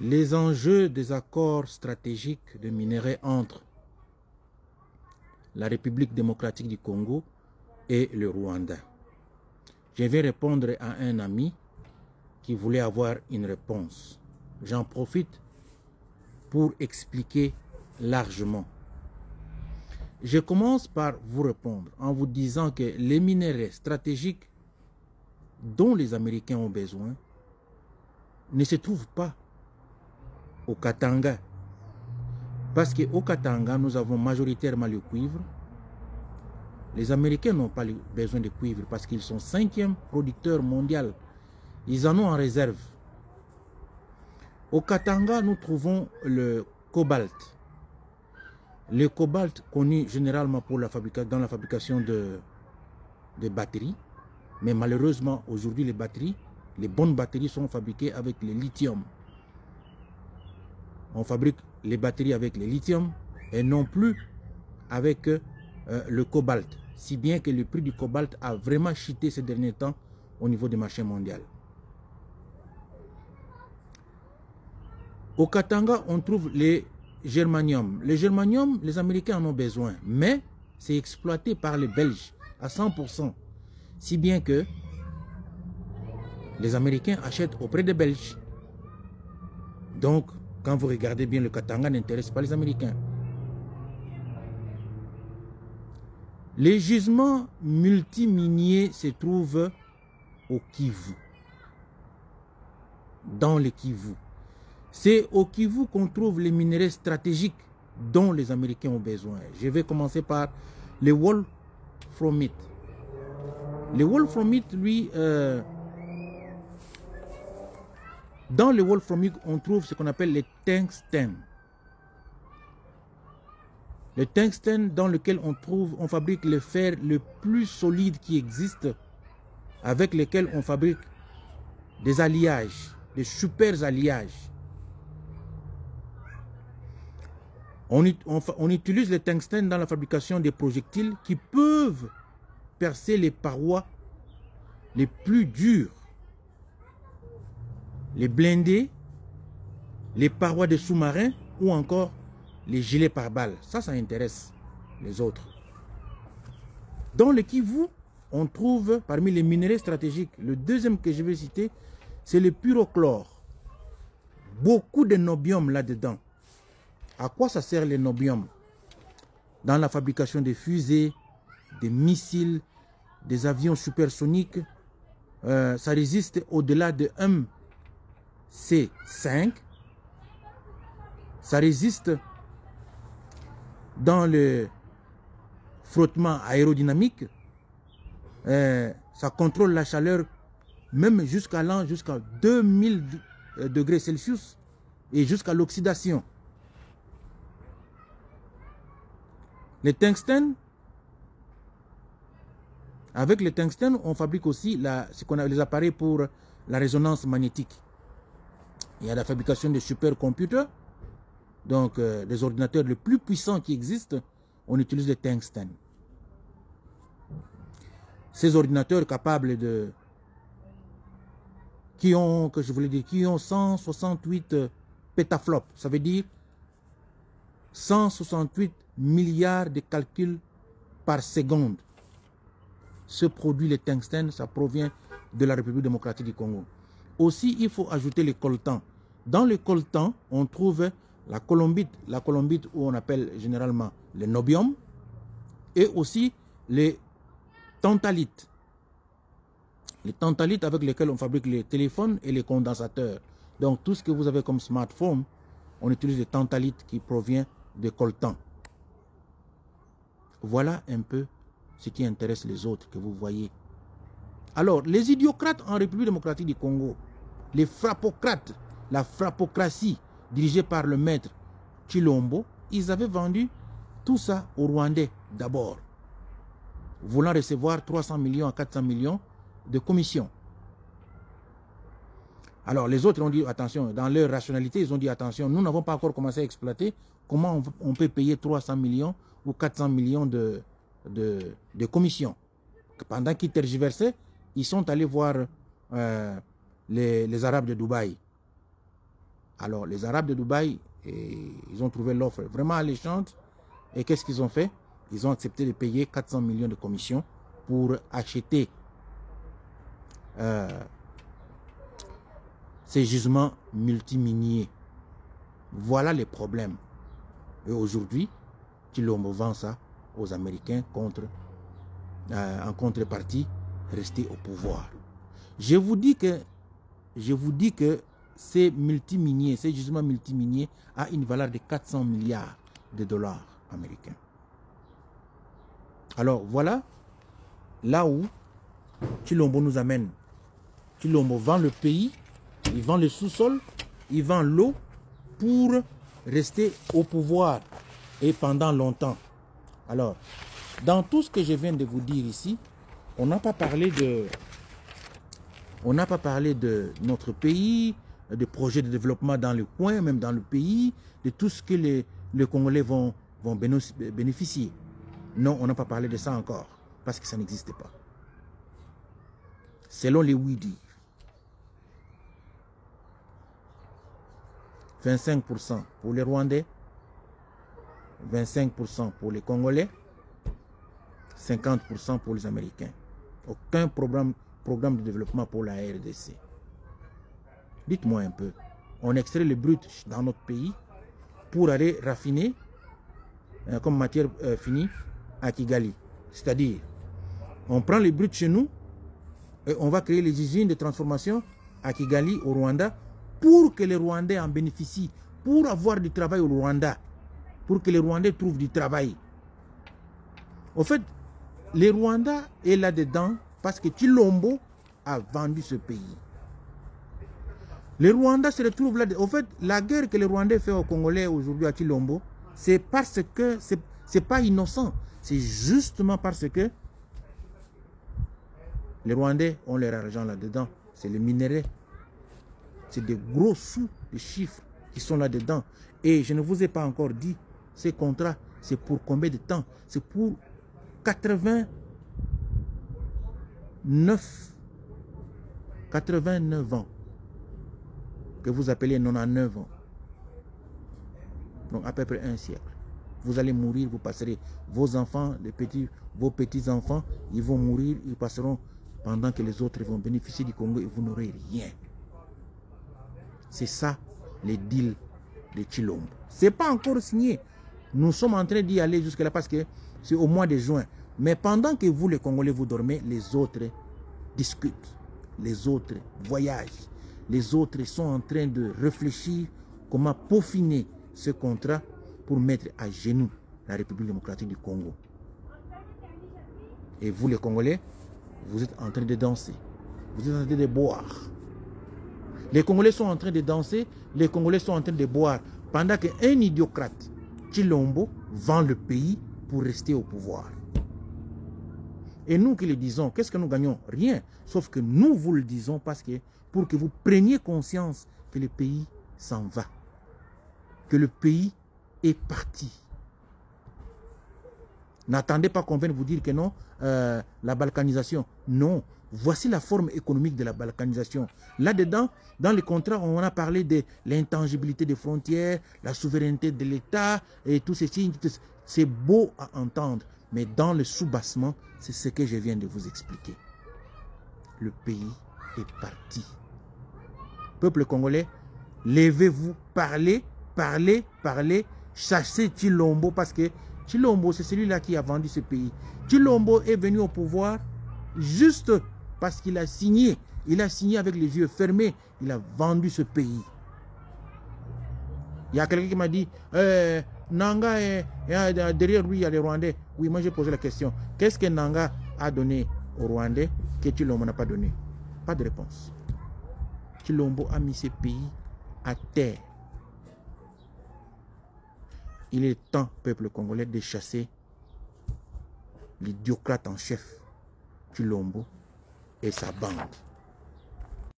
les enjeux des accords stratégiques de minerais entre la République démocratique du Congo et le Rwanda. Je vais répondre à un ami qui voulait avoir une réponse. J'en profite pour expliquer largement. Je commence par vous répondre en vous disant que les minerais stratégiques dont les Américains ont besoin ne se trouvent pas au Katanga. Parce qu'au Katanga, nous avons majoritairement le cuivre. Les Américains n'ont pas besoin de cuivre parce qu'ils sont 5e producteur mondial. Ils en ont en réserve. Au Katanga, nous trouvons le cobalt. Le cobalt connu généralement pour dans la fabrication de batteries. Mais malheureusement, aujourd'hui, les bonnes batteries sont fabriquées avec le lithium. On fabrique les batteries avec le lithium et non plus avec le cobalt. Si bien que le prix du cobalt a vraiment chuté ces derniers temps au niveau du marché mondial. Au Katanga, on trouve les germanium. Le germanium, les Américains en ont besoin, mais c'est exploité par les Belges à 100%. Si bien que les Américains achètent auprès des Belges. Donc, quand vous regardez bien, le Katanga n'intéresse pas les Américains. Les gisements multiminiers se trouvent au Kivu, dans le Kivu. C'est au Kivu qu'on trouve les minerais stratégiques dont les Américains ont besoin. Je vais commencer par le wolframite. Le wolframite, lui, dans le wolframite, on trouve ce qu'on appelle le tungstène. Le tungstène dans lequel on fabrique le fer le plus solide qui existe, avec lequel on fabrique des alliages, des super alliages. On utilise le tungstène dans la fabrication des projectiles qui peuvent percer les parois les plus dures. Les blindés, les parois de sous-marins ou encore les gilets pare-balles. Ça intéresse les autres. Dans le Kivu, on trouve parmi les minerais stratégiques, le deuxième que je vais citer, c'est le pyrochlore. Beaucoup de nobium là-dedans. À quoi ça sert le nobium? Dans la fabrication des fusées, des missiles, des avions supersoniques. Ça résiste au-delà de C5. Ça résiste dans le frottement aérodynamique. Ça contrôle la chaleur même jusqu'à 2000 degrés Celsius et jusqu'à l'oxydation. Le tungstène, avec le tungstène, on fabrique aussi ce qu'on a les appareils pour la résonance magnétique. Il y a la fabrication de supercomputers, donc des ordinateurs les plus puissants qui existent, on utilise le tungstène. Ces ordinateurs capables qui ont 168 pétaflops, ça veut dire 168 milliards de calculs par seconde. Ce produit, le tungstène, ça provient de la République démocratique du Congo. Aussi, il faut ajouter le coltan. Dans le coltan, on trouve la colombite où on appelle généralement le nobium, et aussi les tantalites. Les tantalites avec lesquels on fabrique les téléphones et les condensateurs. Donc tout ce que vous avez comme smartphone, on utilise les tantalites qui provient de coltan. Voilà un peu ce qui intéresse les autres que vous voyez. Alors, les idiocrates en République démocratique du Congo, les frappocrates, la frappocratie dirigée par le maître Chilombo, ils avaient vendu tout ça aux Rwandais d'abord, voulant recevoir 300 millions à 400 millions de commissions. Alors les autres ont dit attention, dans leur rationalité, ils ont dit attention, nous n'avons pas encore commencé à exploiter, comment on peut payer 300 millions ou 400 millions de commissions. Pendant qu'ils tergiversaient, ils sont allés voir les Arabes de Dubaï. Alors, les Arabes de Dubaï, ils ont trouvé l'offre vraiment alléchante. Et qu'est-ce qu'ils ont fait? Ils ont accepté de payer 400 millions de commissions pour acheter ces gisements multiminiers. Voilà les problèmes. Et aujourd'hui, Tshilombo vend ça aux Américains en contrepartie, rester au pouvoir. Je vous dis que ces multiminiers, ces gisements multiminiers a une valeur de 400 milliards de dollars américains. Alors voilà là où Tshilombo nous amène. Tshilombo vend le pays, il vend le sous-sol, il vend l'eau pour rester au pouvoir et pendant longtemps. Alors, dans tout ce que je viens de vous dire ici, on n'a pas parlé de notre pays, de projets de développement dans le coin, même dans le pays, de tout ce que les Congolais vont bénéficier. Non, on n'a pas parlé de ça encore, parce que ça n'existe pas. Selon les oui-dire, 25% pour les Rwandais, 25% pour les Congolais, 50% pour les Américains. Aucun programme de développement pour la RDC. Dites-moi un peu, on extrait le brut dans notre pays pour aller raffiner comme matière finie à Kigali. C'est-à-dire, on prend le brut chez nous et on va créer les usines de transformation à Kigali, au Rwanda, pour que les Rwandais en bénéficient, pour avoir du travail au Rwanda, pour que les Rwandais trouvent du travail. Au fait, les Rwandais est là-dedans parce que Tshilombo a vendu ce pays. Les Rwandais se retrouvent là. Au fait, la guerre que les Rwandais font aux Congolais aujourd'hui à Tshilombo, c'est parce que c'est pas innocent. C'est justement parce que les Rwandais ont leur argent là-dedans. C'est le minerai. C'est des gros sous, des chiffres qui sont là-dedans. Et je ne vous ai pas encore dit, ces contrats, c'est pour combien de temps? C'est pour 89 ans. Que vous appelez 99 ans. Donc à peu près un siècle. Vous allez mourir, vous passerez. Vos enfants, vos petits-enfants, ils vont mourir, ils passeront pendant que les autres vont bénéficier du Congo et vous n'aurez rien. C'est ça, les deals de Tshilombo. Ce n'est pas encore signé. Nous sommes en train d'y aller jusque-là parce que c'est au mois de juin. Mais pendant que vous, les Congolais, vous dormez, les autres discutent. Les autres voyagent. Les autres sont en train de réfléchir comment peaufiner ce contrat pour mettre à genoux la République démocratique du Congo. Et vous, les Congolais, vous êtes en train de danser. Vous êtes en train de boire. Les Congolais sont en train de danser, les Congolais sont en train de boire, pendant qu'un idiocrate, Tshilombo, vend le pays pour rester au pouvoir. Et nous qui le disons, qu'est-ce que nous gagnons? Rien. Sauf que nous vous le disons parce que pour que vous preniez conscience que le pays s'en va. Que le pays est parti. N'attendez pas qu'on vienne vous dire que non, la balkanisation. Non. Voici la forme économique de la balkanisation. Là-dedans, dans les contrats, on a parlé de l'intangibilité des frontières, la souveraineté de l'État et tout ceci. C'est beau à entendre, mais dans le sous-bassement, c'est ce que je viens de vous expliquer. Le pays est parti. Peuple congolais, levez-vous, parlez, parlez, parlez, chassez Tshilombo parce que Tshilombo, c'est celui-là qui a vendu ce pays. Tshilombo est venu au pouvoir juste parce qu'il a signé. Il a signé avec les yeux fermés. Il a vendu ce pays. Il y a quelqu'un qui m'a dit, Nanga, derrière lui, il y a les Rwandais. Oui, moi j'ai posé la question. Qu'est-ce que Nanga a donné aux Rwandais que Tshilombo n'a pas donné? Pas de réponse. Tshilombo a mis ce pays à terre. Il est temps, peuple congolais, de chasser l'idiocrate en chef, Tshilombo, et sa bande.